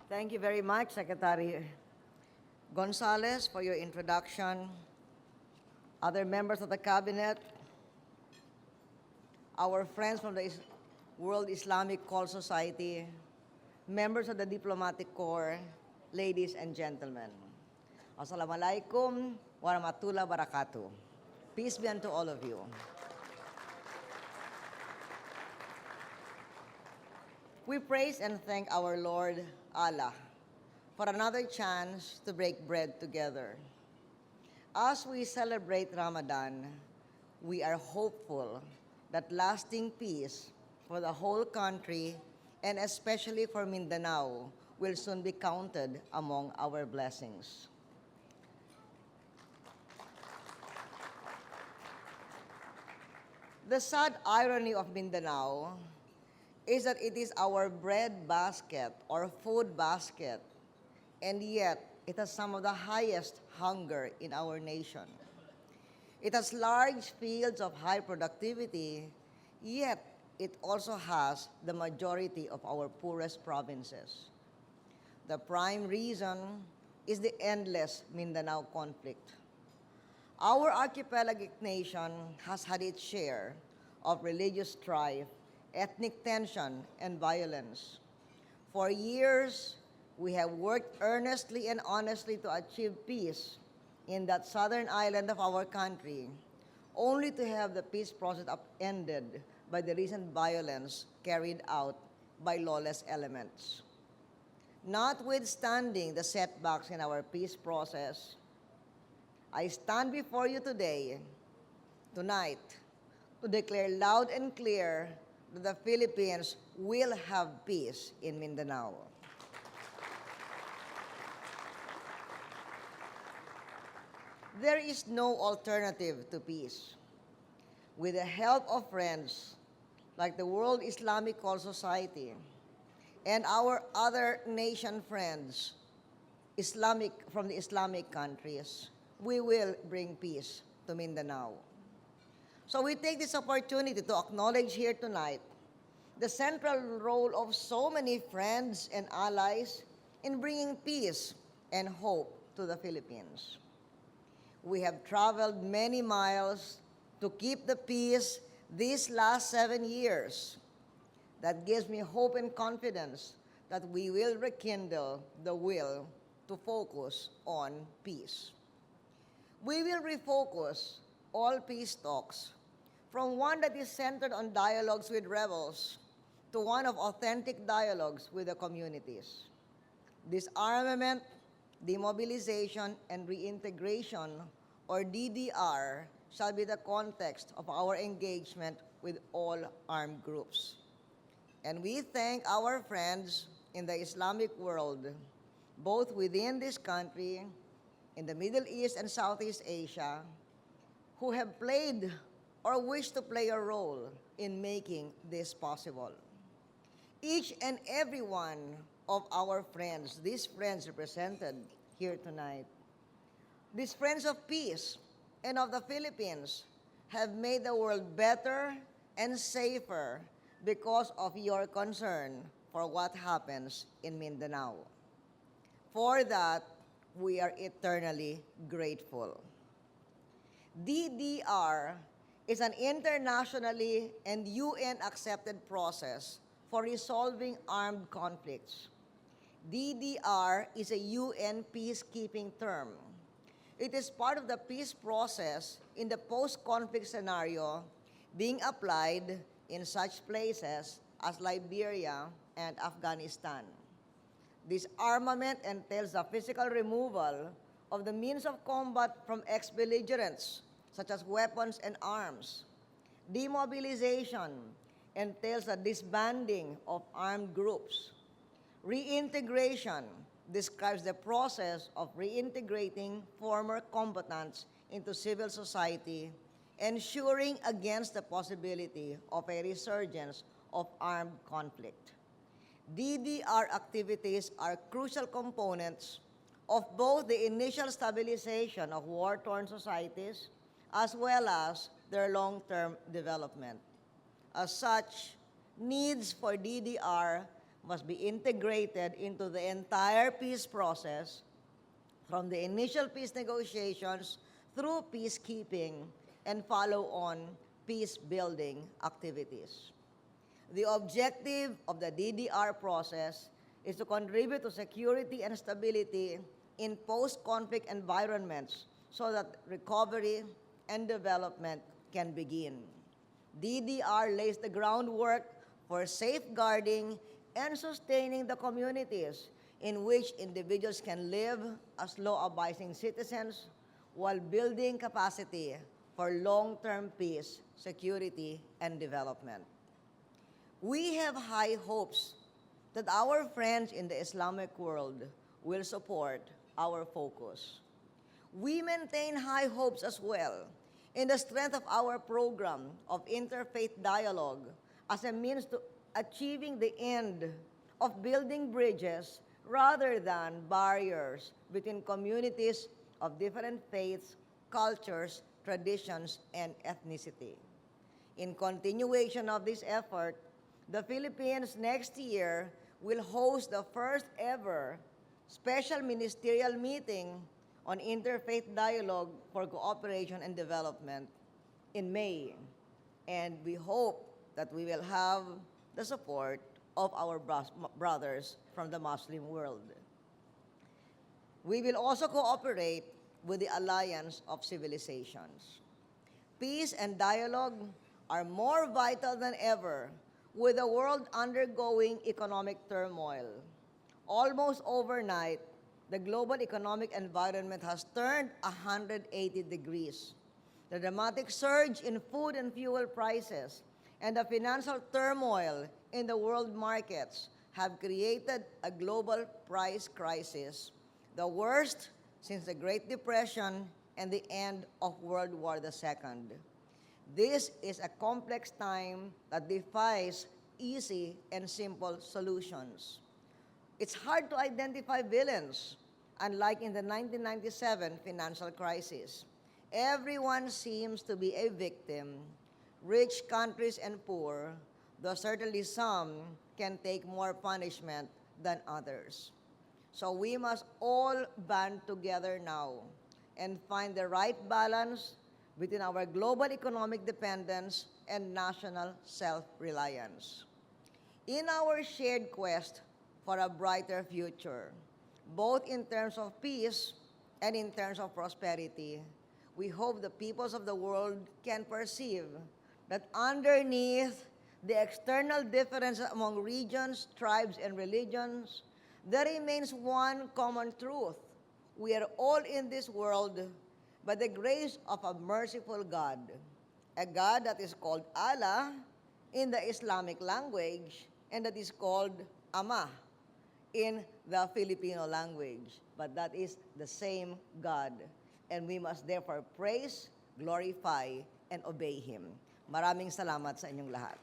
Thank you very much, Secretary Gonzalez, for your introduction. Other members of the Cabinet, our friends from the World Islamic Call Society, members of the Diplomatic Corps, ladies and gentlemen. Assalamualaikum warahmatullahi wabarakatuh. Peace be unto all of you. We praise and thank our Lord Allah for another chance to break bread together. As we celebrate Ramadan, we are hopeful that lasting peace for the whole country and especially for Mindanao will soon be counted among our blessings. The sad irony of Mindanao is that it is our bread basket or food basket, and yet it has some of the highest hunger in our nation. It has large fields of high productivity, yet it also has the majority of our poorest provinces. The prime reason is the endless Mindanao conflict. Our archipelagic nation has had its share of religious strife, ethnic tension, and violence. For years, we have worked earnestly and honestly to achieve peace in that southern island of our country, only to have the peace process upended by the recent violence carried out by lawless elements. Notwithstanding the setbacks in our peace process, I stand before you tonight, to declare loud and clear that the Philippines will have peace in Mindanao. There is no alternative to peace. With the help of friends like the World Islamic Call Society and our other nation friends, from the Islamic countries, we will bring peace to Mindanao. So we take this opportunity to acknowledge here tonight the central role of so many friends and allies in bringing peace and hope to the Philippines. We have traveled many miles to keep the peace these last 7 years. That gives me hope and confidence that we will rekindle the will to focus on peace. We will refocus all peace talks from one that is centered on dialogues with rebels to one of authentic dialogues with the communities. Disarmament, demobilization, and reintegration, or DDR, shall be the context of our engagement with all armed groups. And we thank our friends in the Islamic world, both within this country, in the Middle East and Southeast Asia, who have played or wish to play a role in making this possible. Each and every one of our friends, these friends represented here tonight, these friends of peace and of the Philippines, have made the world better and safer because of your concern for what happens in Mindanao. For that, we are eternally grateful. DDR is an internationally and UN-accepted process for resolving armed conflicts. DDR is a UN peacekeeping term. It is part of the peace process in the post-conflict scenario being applied in such places as Liberia and Afghanistan. Disarmament entails the physical removal of the means of combat from ex-belligerents, such as weapons and arms. Demobilization entails the disbanding of armed groups. Reintegration describes the process of reintegrating former combatants into civil society, ensuring against the possibility of a resurgence of armed conflict. DDR activities are crucial components of both the initial stabilization of war-torn societies as well as their long-term development. As such, needs for DDR must be integrated into the entire peace process, from the initial peace negotiations through peacekeeping and follow-on peace-building activities. The objective of the DDR process is to contribute to security and stability in post-conflict environments so that recovery and development can begin. DDR lays the groundwork for safeguarding and sustaining the communities in which individuals can live as law-abiding citizens while building capacity for long-term peace, security, and development. We have high hopes that our friends in the Islamic world will support our focus. We maintain high hopes as well in the strength of our program of interfaith dialogue as a means to achieving the end of building bridges rather than barriers between communities of different faiths, cultures, traditions, and ethnicity. In continuation of this effort, the Philippines next year will host the first ever special ministerial meeting on interfaith dialogue for cooperation and development in May. And we hope that we will have the support of our brothers from the Muslim world. We will also cooperate with the Alliance of Civilizations. Peace and dialogue are more vital than ever with the world undergoing economic turmoil. Almost overnight, the global economic environment has turned 180 degrees. The dramatic surge in food and fuel prices and the financial turmoil in the world markets have created a global price crisis, the worst since the Great Depression and the end of World War II. This is a complex time that defies easy and simple solutions. It's hard to identify villains, unlike in the 1997 financial crisis. Everyone seems to be a victim, rich countries and poor, though certainly some can take more punishment than others. So we must all band together now and find the right balance between our global economic dependence and national self-reliance. In our shared quest for a brighter future, both in terms of peace and in terms of prosperity, we hope the peoples of the world can perceive that underneath the external differences among regions, tribes, and religions, there remains one common truth. We are all in this world by the grace of a merciful God, a God that is called Allah in the Islamic language, and that is called Ama in the Filipino language. But that is the same God, and we must therefore praise, glorify, and obey Him. Maraming salamat sa inyong lahat.